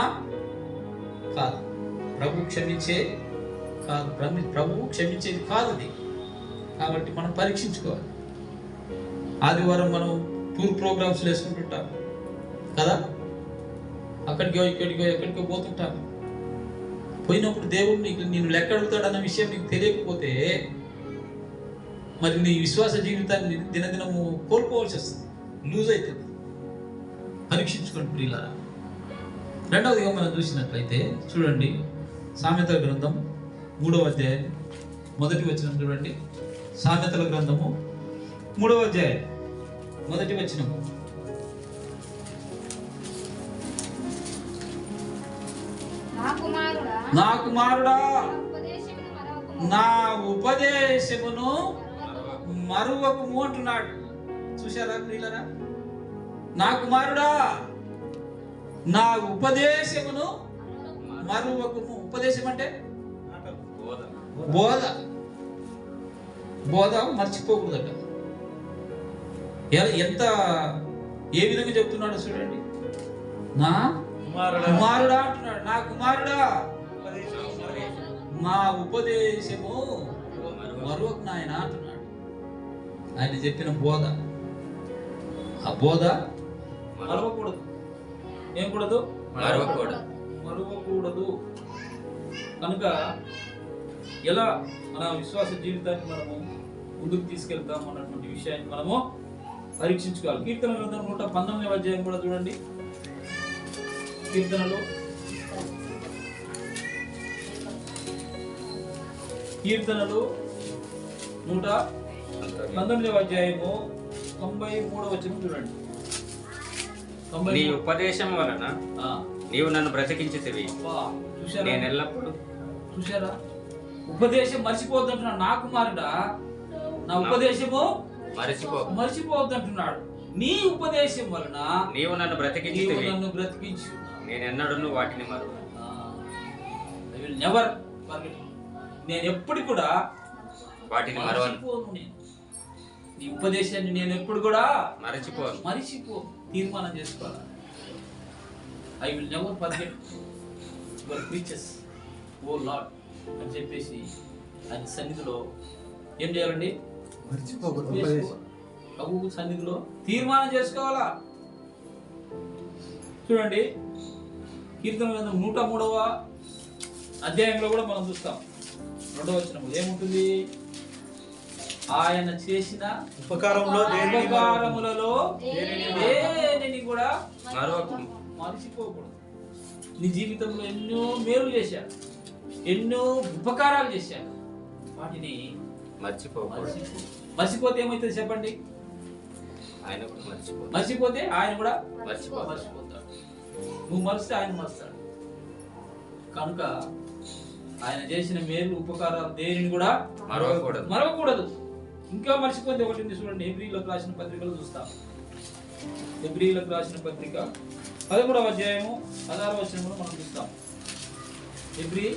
కాదు, ప్రభువు క్షమించేది కాదు అది. కాబట్టి మనం పరీక్షించుకోవాలి. ఆదివారం మనం టూర్ ప్రోగ్రామ్స్ వేసుకుంటుంటాం కదా, అక్కడికో ఇక్కడికో ఎక్కడికో పోతుంటాం. పోయినప్పుడు దేవుడు నేను లెక్క అడుగుతాడన్న విషయం నీకు తెలియకపోతే మరి నీ విశ్వాస జీవితాన్ని దినదినము కోల్పోవాల్సి వస్తుంది, లూజ్ అవుతుంది. పరీక్షించుకోండి ప్రియులారా. రెండవదిగా మనం చూసినట్లయితే చూడండి, సామెతల గ్రంథం 3వ అధ్యాయం 1వ వచనం చూడండి. సామెతల గ్రంథము 3వ అధ్యాయం 1వ వచనం. నా కుమారుడా, నా ఉపదేశమును మరువకుము అంటున్నాడు. చూశారా ప్రియులారా? నా కుమారుడా, నా ఉపదేశమును మరువకుము. ఉపదేశం అంటే బోధ మర్చిపోకూడదట. ఏ విధంగా చెప్తున్నాడు చూడండి. నా కుమారుడా అంటున్నాడు. నా కుమారుడా, నా ఉపదేశము మరొక నాయన అంటున్నాడు. ఆయన చెప్పిన బోధ, ఆ బోధ మరవకూడదు. ఏం కూడదు? మరవకూడదు. కనుక ఎలా మన విశ్వాస జీవితాన్ని మనము ముందుకు తీసుకెళ్తాం అన్నటువంటి విషయాన్ని మనము పరీక్షించుకోవాలి. కీర్తన గ్రంథం 119వ అధ్యాయం కూడా చూడండి. కీర్తనలు 119వ అధ్యాయము 93వ వచనం చూడండి. నీ ఉపదేశం వలన నీవు నన్ను బ్రతికించితివి. చూసారా నేను ఎల్లప్పుడు చూసారా ఉపదేశం మర్చిపోవద్దంటున్నాడు. నా కుమారుడా నా ఉపదేశము మర్చిపోవద్దంటున్నాడు. నీ ఉపదేశం వలన నీవు నన్ను బ్రతికించితివి. నన్ను బ్రతికించు. నేను ఎన్నడూ వాటిని మరువను. నెవర్ నేను ఎప్పుడు కూడా వాటిని మరవను. నేను నీ ఉపదేశాన్ని నేను ఎప్పుడు కూడా మరిచిపో తీర్మానం చేసుకోవాలి. I will never forget your preaches O Lord అని చెప్పేసి ఆయన సన్నిధిలో ఏం చేయాలండి? ప్రభు సన్నిధిలో తీర్మానం చేసుకోవాలా. చూడండి కీర్తన గ్రంథం 103వ అధ్యాయంలో కూడా మనం చూస్తాం. 2వ వచనం ఏముంటుంది? ఆయన చేసిన ఉపకారములలో దేనిని కూడా మరిచిపోకూడదు. నీ జీవితంలో ఎన్నో మేలు చేశాడు, ఎన్నో ఉపకారాలు చేశాడు, వాటిని మర్చిపోతే ఏమవుతుంది చెప్పండి? మర్చిపోతే ఆయన కూడా మర్చిపోతాడు. నువ్వు మరిస్తే ఆయన మరుస్తాడు. కనుక ఆయన చేసిన మేలు ఉపకారాలు దేనిని కూడా మరవకూడదు. ఇంకా మర్చిపోతే ఒకటి ఉంది చూడండి. హెబ్రీయులకు రాసిన పత్రికలు చూస్తాం. హెబ్రీయులకు రాసిన పత్రిక 13వ అధ్యాయము 16వ వచనంలో మనం చూస్తాం. హెబ్రీ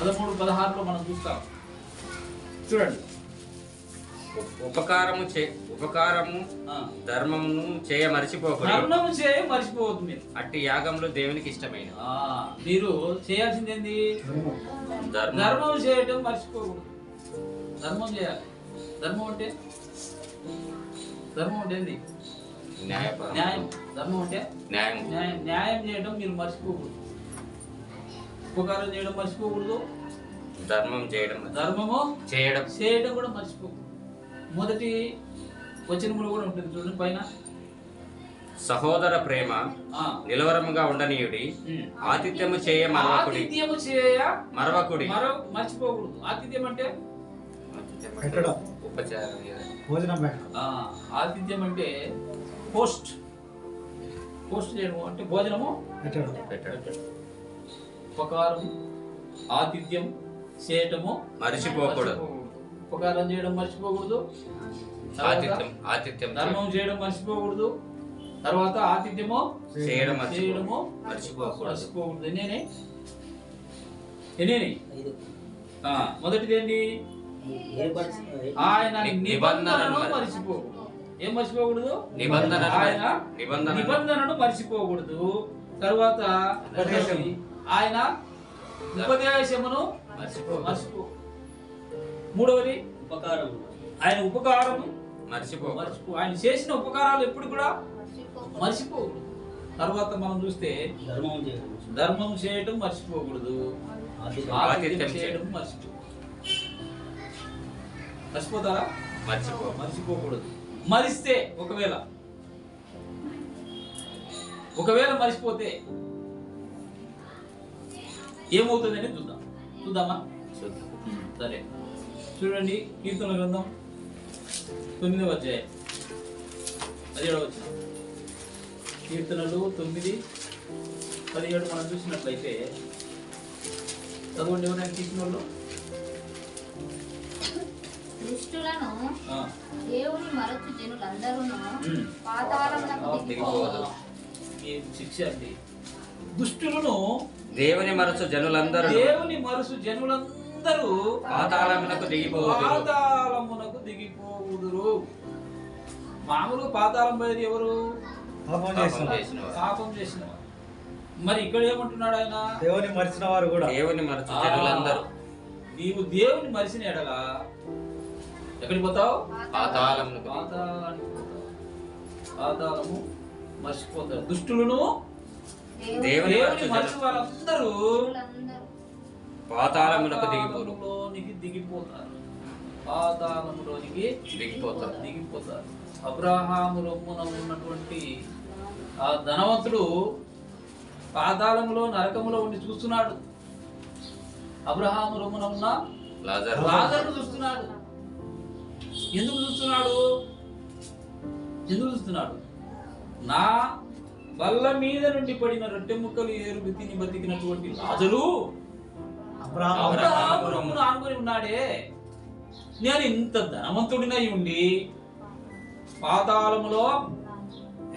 13:16లో మనం చూస్తాం. చూడండి. ఉపకారము ధర్మమును చేయ మర్చిపోవద్దు. మీరు అట్టి యాగంలో దేవునికి ఇష్టమైన మీరు చేయాల్సింది ఏంది? ధర్మం చేయటం మర్చిపోకూడదు. ధర్మం చేయాలి. ధర్మం అంటే ఏంది? న్యాయం. ధర్మం అంటే న్యాయం చేయడం మీరు మర్చిపోకూడదు. ఉపకారం చేయడం మర్చిపోకూడదు. ధర్మము చేయడం కూడా మర్చిపోకూడదు. మొదటి వచనంలో కూడా ఉంటుంది చూడండి పైన. సహోదర ప్రేమ నిలవరముగా ఉండనీయుడి, ఆతిథ్యము చేయ మరవకుడి. మర్చిపోకూడదు. ఆతిథ్యం అంటే ఆతిథ్యం అంటే పోస్ట్ చేయడం అంటే భోజనము ఉపకారం ఆతిథ్యం చేయటము మర్చిపోకూడదు. ఉపకారం చేయడం మర్చిపోకూడదు. ఆతిథ్యం ధర్మం చేయడం మర్చిపోకూడదు. తర్వాత ఆతిథ్యము చేయడము మర్చిపోకూడదు. ఎన్నేని మొదటిది ఏంటి? ఆయన నిబంధనను మర్చిపోకూడదు. ఏం మర్చిపోకూడదు? ఆయన నిబంధనను మర్చిపోకూడదు. తర్వాత ఆయన ఉపదేశమును మర్చిపో. మూడవది ఆయన ఉపకారము మర్చిపో. ఆయన చేసిన ఉపకారాలు ఎప్పుడు కూడా మర్చిపోకూడదు. తర్వాత మనం చూస్తే ధర్మం చేయడం మర్చిపోకూడదు. ఆతిథ్యం చేయడం మర్చిపోతారా? మర్చిపోకూడదు. మరిస్తే ఒకవేళ మర్చిపోతే ఏమవుతుందని చూద్దామా? సరే చూడండి. కీర్తన గ్రంథం 9వ అధ్యాయం 17వ వచనం. కీర్తనలు 9:17 మనం చూసినట్లయితే చదవండి. ఎవరైనా కీర్తనలు దుష్టులను దేవుని మరచు జనులందరూ పాతాళమునకు దిగిపోవుదురు. శిక్ష అండి. దుష్టులను దేవుని మరచు జనులందరూ పాతాళమునకు దిగిపోవుదురు. మామూలుగా పాతాళం పోయేది ఎవరు? పాపం చేసిన వారు. మరి ఇక్కడ ఏమంటున్నాడు ఆయన? దేవుని మరిచిన వారు కూడా. దేవుని మరచు జనులందరూ. నీవు దేవుని మరిచిన ఎడలా ఎక్కడికి పోతావు? పాతాళము మర్చిపోతారు. దుష్టులను దేవుని మరిచిన వారందరూ పాతాళమునకు దిగిపోతారు. అబ్రహాము రొమ్మున ఉన్నటువంటి ఆ ధనవంతుడు పాతాళములో నరకములో ఉండి చూస్తున్నాడు. అబ్రహాము రొమ్మున ఉన్న లాజరును చూస్తున్నాడు. ఎందుకు చూస్తున్నాడు? నా బల్ల మీద నుండి పడిన రొట్టె ముక్కలు ఏరుకు తిని బతికినటువంటి లాజరు అబ్రహామును ఆనుకొని ఉన్నాడే. నేను ఇంత ధనవంతుడినై ఉండి పాతాళములో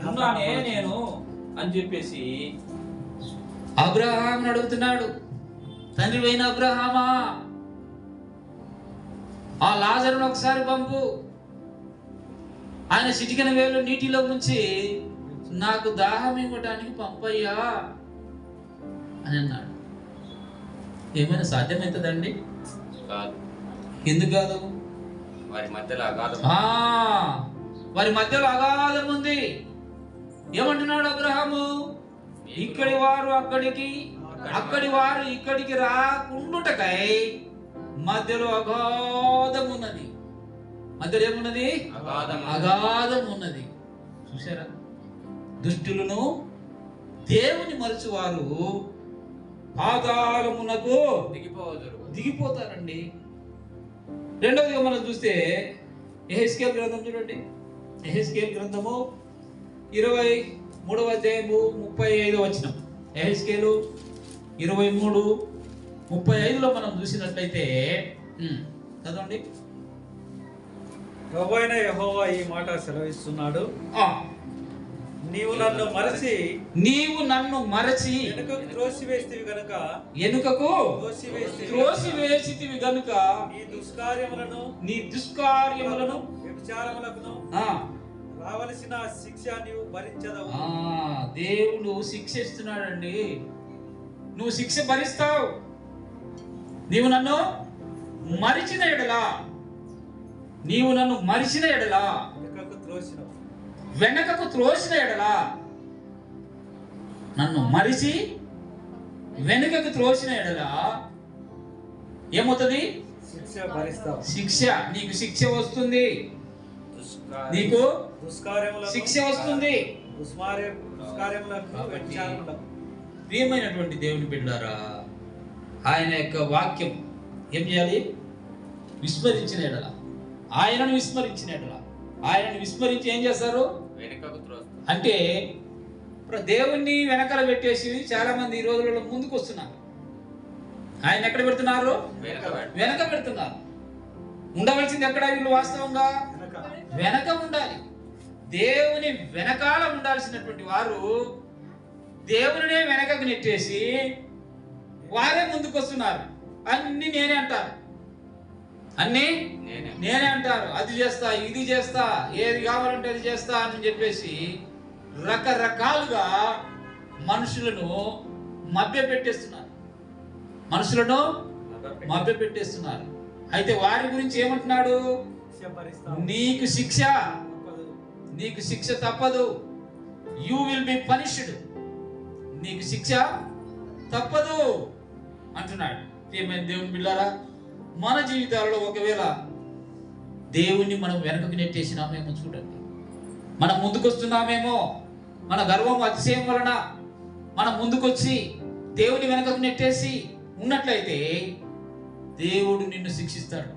ఉన్నానే నేను అని చెప్పేసి అబ్రహామును అడుగుతున్నాడు. తండ్రి అయిన అబ్రహామా, ఆ లాజరును ఒకసారి పంపు, ఆయన చిటికెన వేలు నీటిలో ముంచి నాకు దాహం ఇవ్వటానికి పంపయ్యా అని అన్నాడు. ఏమైనా సాధ్యమవుతుందండి? ఎందుకు కాదు? వారి మధ్యలో అగాధం ఉంది. ఏమంటున్నాడు అబ్రహాము? ఇక్కడి వారు అక్కడికి, అక్కడి వారు ఇక్కడికి రాకుండుటకై మధ్యలో అగాధం ఉన్నది. మధ్యలో ఏమున్నది? అగాధం ఉన్నది. చూసారా? దుష్టులను దేవుని మరచువారు పాతాళమునకు దిగిపోతారండి. రెండవదిగా మనం చూస్తే యెహెజ్కేలు గ్రంథం చూడండి. యెహెజ్కేలు గ్రంథము 23వ అధ్యాయము 35వ వచనం. యెహెజ్కేలు 23:35లో మనం చూసినట్లయితే చదవండి. ప్రభువైన యెహోవా ఈ మాట సెలవిస్తున్నాడు, నీవు నన్ను మరచి వెనుకకు త్రోసివేసితివి గనుక నీ దుష్కార్యములను వ్యభిచారములకును రావలసిన శిక్ష నీవు భరించదవు. దేవుడు శిక్ష ఇస్తున్నాడండి. నువ్వు శిక్ష భరిస్తావు. నీవు నన్ను మరిచిన ఎడలా వెనకకు త్రోసిన ఎడలా నన్ను మరిచి వెనుకకు త్రోసిన ఎడలా ఏమవుతుంది? శిక్ష. నీకు శిక్ష వస్తుంది. నీకు శిక్ష వస్తుంది. ప్రియమైనటువంటి దేవుని బిడ్డలారా, ఆయన యొక్క వాక్యం ఏం చేయాలి? విస్మరించిన ఎడల, ఆయనను విస్మరించిన ఎడల, ఆయనను విస్మరించి ఏం చేస్తారు? అంటే దేవుణ్ణి వెనకాల పెట్టేసి చాలా మంది ఈ రోజులలో ముందుకు వస్తున్నారు. ఆయన ఎక్కడ పెడుతున్నారు? వెనక పెడుతున్నారు. ఉండవలసింది ఎక్కడ? వీళ్ళు వాస్తవంగా వెనక ఉండాలి. దేవుని వెనకాల ఉండాల్సినటువంటి వారు దేవునినే వెనకకు నెట్టేసి వారే ముందుకు వస్తున్నారు. అన్ని నేనే అంటారు, అన్ని నేనే అంటారు. అది చేస్తా, ఇది చేస్తా, ఏది కావాలంటే అది చేస్తా అని చెప్పేసి రకరకాలుగా మనుషులను మభ్య పెట్టేస్తున్నారు. అయితే వారి గురించి ఏమంటున్నాడు? నీకు శిక్ష తప్పదు. You will be punished. నీకు శిక్ష తప్పదు అంటున్నాడు. ఏమైనా దేవుని బిడ్డలారా, మన జీవితాలలో ఒకవేళ దేవుణ్ణి మనం వెనకకు నెట్టేసినామేమో చూడండి. మనం ముందుకొస్తున్నామేమో, మన గర్వం అతిశయం వలన మనం ముందుకొచ్చి దేవుని వెనకకు నెట్టేసి ఉన్నట్లయితే దేవుడు నిన్ను శిక్షిస్తాడు.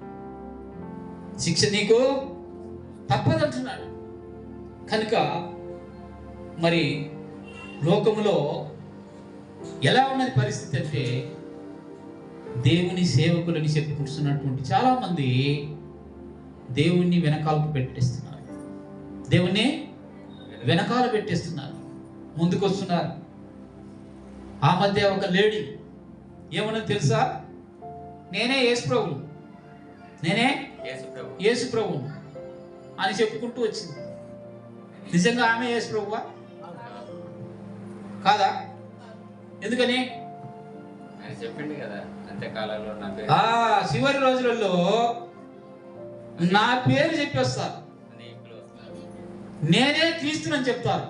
శిక్ష నీకు తప్పదంటున్నాడు. కనుక మరి లోకములో ఎలా ఉన్నది పరిస్థితి అంటే, దేవుని సేవకులని చెప్పుకుంటున్నటువంటి చాలా మంది దేవుణ్ణి వెనకాలకు పెట్టేస్తున్నారు. దేవుణ్ణి వెనకాల పెట్టేస్తున్నారు, ముందుకు వస్తున్నారు. ఆ మధ్య ఒక లేడీ ఏమన్నది తెలుసా? నేనే యేసు ప్రభువు అని చెప్పుకుంటూ వచ్చింది. నిజంగా ఆమె యేసు ప్రభువా కాదా? ఎందుకని? చెప్పింది కదా, అంత్యకాలంలో చివరి రోజులలో నా పేరు చెప్పేస్తారు, నేనే క్రీస్తునని చెప్తారు.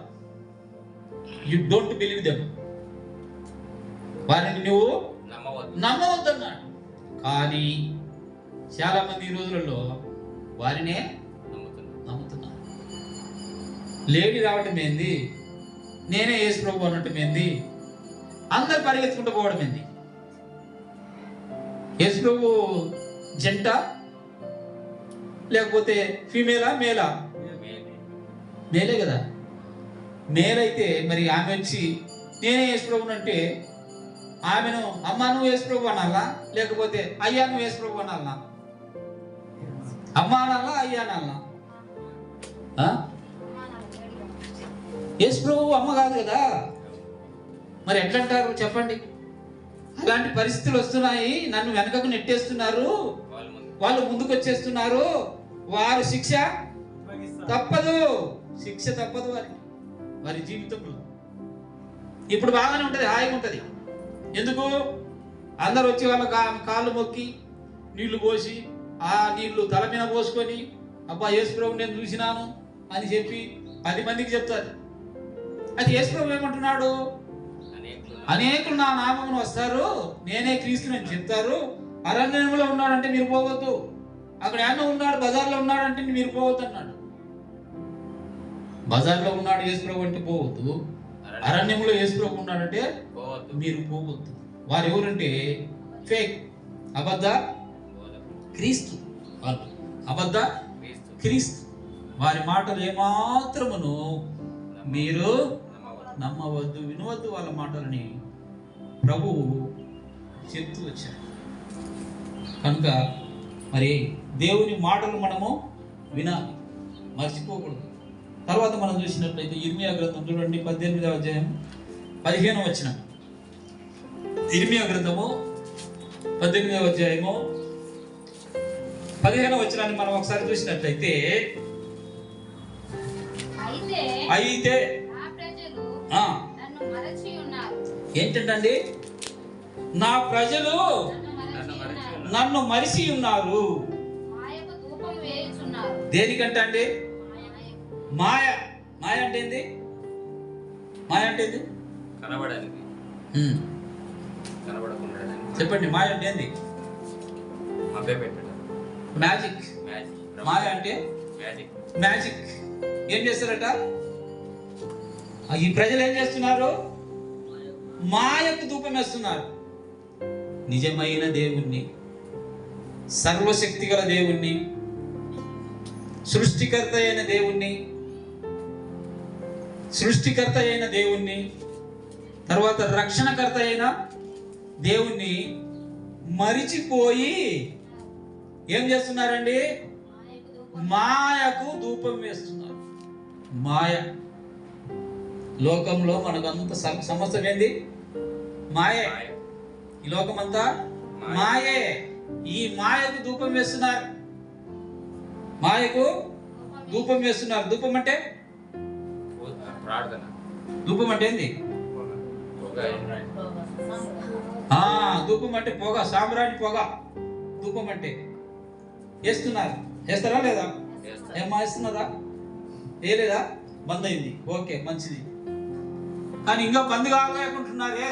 You don't believe them. వారిని నువ్వు నమ్మవద్దన్నాడు. కానీ చాలా మంది ఈ రోజులలో వారినే నమ్ముతున్నారు. లేడీ రావటం ఏంది, నేనే యేసు ప్రభు అనటం ఏంది, అందరు పరిగెత్తుకుంటూ పోవడం ఏంది? యేసు ప్రభు జంట లేకపోతే ఫీమేలా మేలా? మేలే కదా. మేలైతే మరి ఆమె వచ్చి నేనే యేసుప్రభుని అంటే ఆమెను అమ్మ నువ్వు యేసుప్రభు అనాలా, లేకపోతే అయ్యా నువ్వు యేసుప్రభు అనాలా? అమ్మ అనాలా, అయ్యా అనాలా? యేసుప్రభు అమ్మ కాదు కదా, మరి ఎట్లంటారు చెప్పండి? అలాంటి పరిస్థితులు వస్తున్నాయి, నన్ను వెనకకు నెట్టేస్తున్నారు, వాళ్ళు ముందుకు వచ్చేస్తున్నారు, వారు శిక్ష తప్పదు, శిక్ష తప్పదు వారి జీవితంలో. ఇప్పుడు బాగానే ఉంటుంది, హాయిగా ఉంటుంది. ఎందుకు? అందరు వచ్చి వాళ్ళ కాళ్ళు మొక్కి నీళ్లు పోసి ఆ నీళ్లు తల మీద పోసుకొని అబ్బా యేసుప్రభు నేను చూసినాను అని చెప్పి 10 మందికి చెప్తారు. అది యేసుప్రభు ఏమంటున్నాడు? అనేకులు నా నామమును వస్తారు, నేనే క్రీస్తుని చెప్తారు. అరణ్యంలో ఉన్నాడంటే మీరు పోవద్దు, అక్కడ ఆయన ఉన్నాడు బజార్లో ఉన్నాడంటే మీరు పోవద్దు అన్నాడు. బజార్లో ఉన్నాడు యేసుప్రభు అంటే పోవద్దు, అరణ్యంలో యేసుప్రభు ఉన్నాడంటే మీరు పోవద్దు. వారు ఎవరంటే ఫేక్, అబద్ధ క్రీస్తు, అబద్ధ క్రీస్తు. వారి మాటలు ఏమాత్రమును మీరు నమ్మవద్దు, వినవద్దు వాళ్ళ మాటలని ప్రభువు చెప్తూ వచ్చాడు. కనుక మరి దేవుని మాటలు మనము వినాలి, మర్చిపోకూడదు. తర్వాత మనం చూసినట్లయితే ఇర్మియా గ్రంథం చూడండి, 18వ అధ్యాయం 15వ వచనం. ఇర్మియా గ్రంథము 18వ అధ్యాయము 15వ వచనాన్ని మనం ఒకసారి చూసినట్లయితే, అయితే ఏంటండి? నా ప్రజలు నన్ను మరిచి ఉన్నారు. దేనికంటే అండి? మాయ. మాయ అంటే ఏంది? మాయ అంటే ఏంది? కనబడడానికి, కనబడకుండా చెప్పండి. మాయ అంటే ఏంది? మ్యాజిక్. మాయ అంటే మ్యాజిక్. ఏం చేస్తారట? ఈ ప్రజలు ఏం చేస్తున్నారు? మాయకు ధూపం వేస్తున్నారు. నిజమైన దేవుణ్ణి, సర్వశక్తి గల దేవుణ్ణి, సృష్టికర్త అయిన దేవుణ్ణి, తర్వాత రక్షణకర్త అయిన దేవుణ్ణి మరిచిపోయి ఏం చేస్తున్నారండి? మాయకు ధూపం వేస్తున్నారు. మాయ. లోకంలో మనకంత సమస్య ఏంది? మాయే. ఈ లోకమంతా మాయే. ఈ మాయకు ధూపం వేస్తున్నారు. మాయకు ధూపం వేస్తున్నారు. ధూపం అంటే ప్రార్థన. ధూపం అంటే ఏంది? ధూపం అంటే పొగ, సాంబ్రాణి పొగ. ధూపం అంటే వేస్తున్నారు. వేస్తారా లేదా? ఏమా వేస్తున్నారా? వేయలేదా? బంద్ అయింది. ఓకే, మంచిది. కానీ ఇంకా బంద్ కాలేకుంటున్నారే,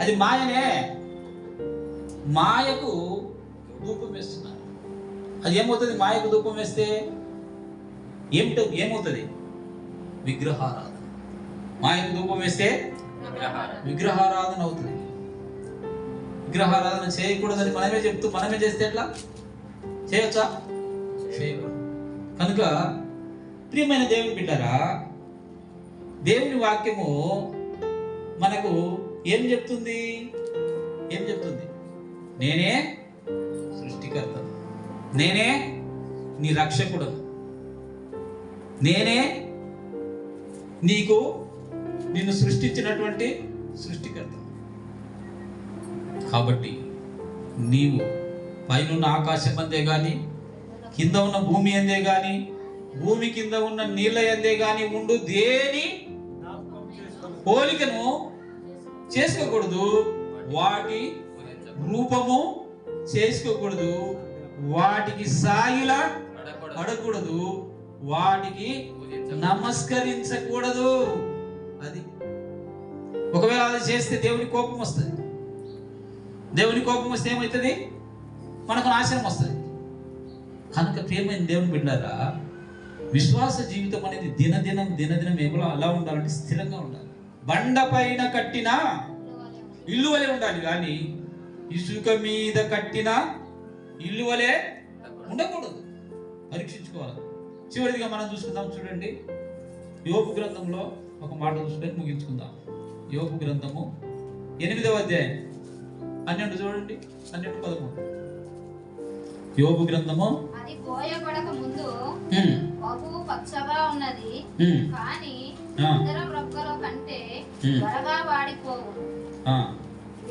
అది మాయనే. మాయకు ధూపం వేస్తున్నారు. అది ఏమవుతుంది? మాయకు ధూపం వేస్తే ఏమవుతుంది? విగ్రహారాధన. మాయకు ధూపం వేస్తే విగ్రహారాధన అవుతుంది. విగ్రహారాధన చేయకూడదని మనమే చేస్తే ఎట్లా? చేయొచ్చా? చేయకూడదు. కనుక ప్రియమైన దేవుని బిడ్డలారా, దేవుని వాక్యము మనకు ఏం చెప్తుంది? నేనే సృష్టికర్త, నేనే నీ రక్షకుడు, నేనే నిన్ను సృష్టించినటువంటి సృష్టికర్త. కాబట్టి నీవు పైనున్న ఆకాశం అందే గాని, కింద ఉన్న భూమి అందే గాని, భూమి కింద ఉన్న నీళ్ళ అందే గాని ఉండు దేని పోలికను చేసుకోకూడదు, వాటి రూపము చేసుకోకూడదు, వాటికి సాగిలా పడకూడదు, వాటికి నమస్కరించకూడదు. అది ఒకవేళ అది చేస్తే దేవుని కోపం వస్తుంది. దేవుని కోపం వస్తే ఏమవుతుంది? మనకు నాశనం వస్తుంది. కనుక ప్రియమైన దేవుని బిడ్డలారా, విశ్వాస జీవితం అనేది దినదినం ఏమో అలా ఉండాలంటే స్థిరంగా ఉండాలి. బండ పైన కట్టిన ఇల్లు వలె ఉండాలి, కానీ ఇసుక మీద కట్టిన ఇల్లు వలె ఉండకూడదు. పరీక్షించుకోవాలి. చివరిదిగా మనం చూసుకుందాం. చూడండి, యోబు గ్రంథంలో ఒక మాట చూసుకొని ముగించుకుందాం. యోబు గ్రంథము 8వ అధ్యాయం 12 చూడండి, 12-13. యోబు గ్రంథము అది కోయబడక ముందు బహు పచ్చగా ఉన్నది, కానీ ఇతర మొక్కల కంటే త్వరగా వాడిపోవు.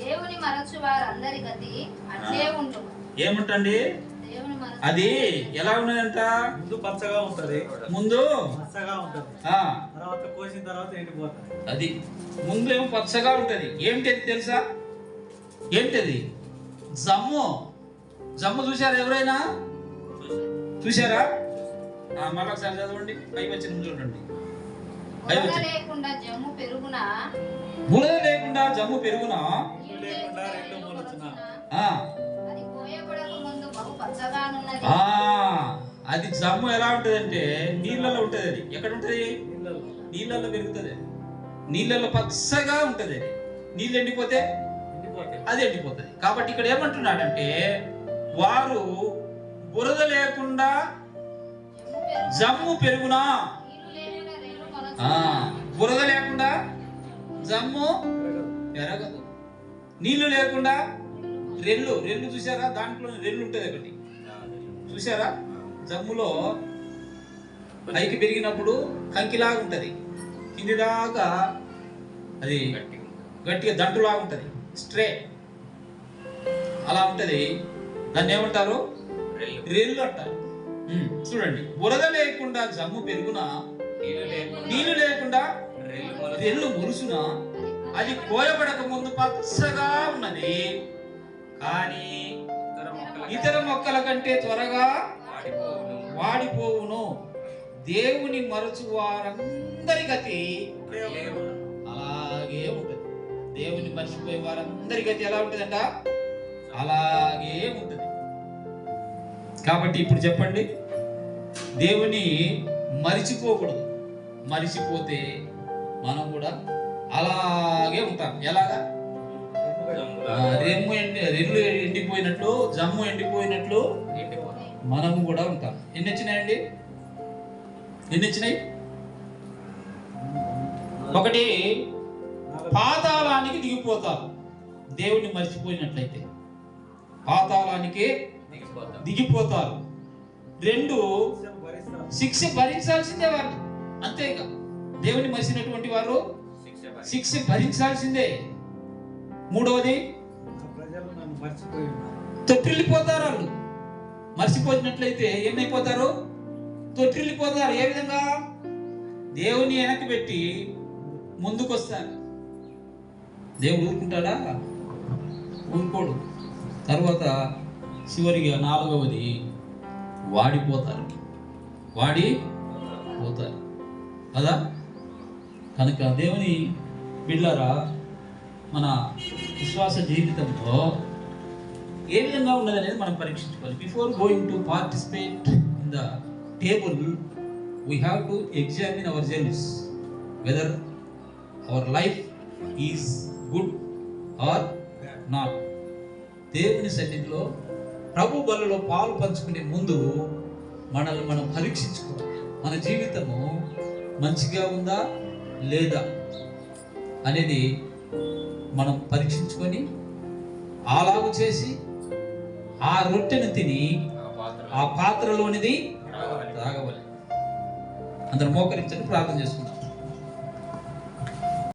దేవుని మరచు వారందరి గతి అట్లే ఉంటుంది. ఏముంటండి అది ఎలా ఉన్నదంట? ముందు పచ్చగా ఉంటది, ముందు పచ్చగా ఉంటది, తర్వాత కోసిన తర్వాత ఎండిపోతుంది. అది ముందు ఏమో పచ్చగా ఉంటది. ఏమిటది తెలుసా? ఏంటది? జమ్ము. జమ్ము చూసారా ఎవరైనా? చూసారా? మరొకసారి చదవండి, పైవచనం చూడండి. బురద లేకుండా జమ్ము పెరుగునా, బురద లేకుండా జమ్ము పెరుగునా, లేకుండా రెండు మొలచున. అది కోయబడక ముందు బహు పచ్చగానున్నది. అది జమ్ము ఎలా ఉంటదంటే నీళ్ళలో ఉంటది. అది ఎక్కడ ఉంటది? నీళ్ళలో. నీళ్ళల్లో పెరుగుతుంది. నీళ్ళల్లో పచ్చగా ఉంటది. అది నీళ్ళు ఎండిపోతే అది ఎండిపోతుంది. కాబట్టి ఇక్కడ ఏమంటున్నాడంటే వారు బురద లేకుండా జమ్ము పెరుగునా. బురద లేకుండా జమ్ము పెరగదు. నీళ్లు లేకుండా రెల్లు. రెల్లు చూసారా? దాంట్లో రెల్లు ఉంటుంది ఒకటి, చూసారా? జమ్ములో పైకి పెరిగినప్పుడు కంకిలాగా ఉంటది, కింది దాకా అది గట్టిగా దంటులాగా ఉంటది, స్ట్రే అలా ఉంటది. దాన్ని ఏమంటారు? రెల్లు అంటారు. చూడండి, బురద లేకుండా జమ్ము పెరుగునా, నీళ్లు లేకుండా రెల్లు మురుసున, అది కోయబడక ముందు పచ్చగా ఉన్నది, కానీ ఇతర మొక్కల కంటే త్వరగా వాడిపోవును. దేవుని మరచు వారందరి గతి అలాగే ఉంటుంది. దేవుని మర్చిపోయే వారందరి గతి ఎలా ఉంటుందంట? అలాగే ఉంటుంది. కాబట్టి ఇప్పుడు చెప్పండి, దేవుని మరిచిపోకూడదు. మరిచిపోతే మనం కూడా అలాగే ఉంటాం. ఎలాగా? రెల్లు ఎండిపోయినట్లు, జమ్ము ఎండిపోయినట్లు మనము కూడా ఉంటాం. ఎన్ని వచ్చినాయండి? ఎన్ని వచ్చినాయి? ఒకటి, పాతాళానికి దిగిపోతారు దేవుణ్ణి మర్చిపోయినట్లయితే, పాతాళానికి దిగిపోతారు. 2, శిక్ష భరించాల్సిందే వారు. అంతేగా, దేవుని మరిచినటువంటి వారు శిక్ష భరించాల్సిందే. 3వది, తొట్టిల్లిపోతారు. వాళ్ళు మర్చిపోయినట్లయితే ఏమైపోతారు? తొట్టిల్లిపోతారు. ఏ విధంగా? దేవుని వెనక్కి పెట్టి ముందుకొస్తారు. దేవుడు ఊరుకుంటాడా? ఊరుకోడు. తర్వాత చివరిగా 4వది, వాడిపోతారు. వాడిపోతారు కదా. కనుక దేవుని బిడ్డలారా, మన విశ్వాస జీవితంలో ఏ విధంగా ఉన్నది అనేది మనం పరీక్షించుకోవాలి. Before going to participate in the table, we have to examine ourselves whether our life is good or not. దేవుని సన్నిధిలో ప్రభు బలలో పాలు పంచుకునే ముందు మనల్ని మనం పరీక్షించుకోవాలి. మన జీవితము మంచిగా ఉందా లేదా అనేది మనం పరీక్షించుకొని అలాగు చేసి ఆ రొట్టెను తిని ఆ పాత్రలోనిది తాగవాలి. అందరం మోకరించండి, ప్రార్థన చేసుకుందాం.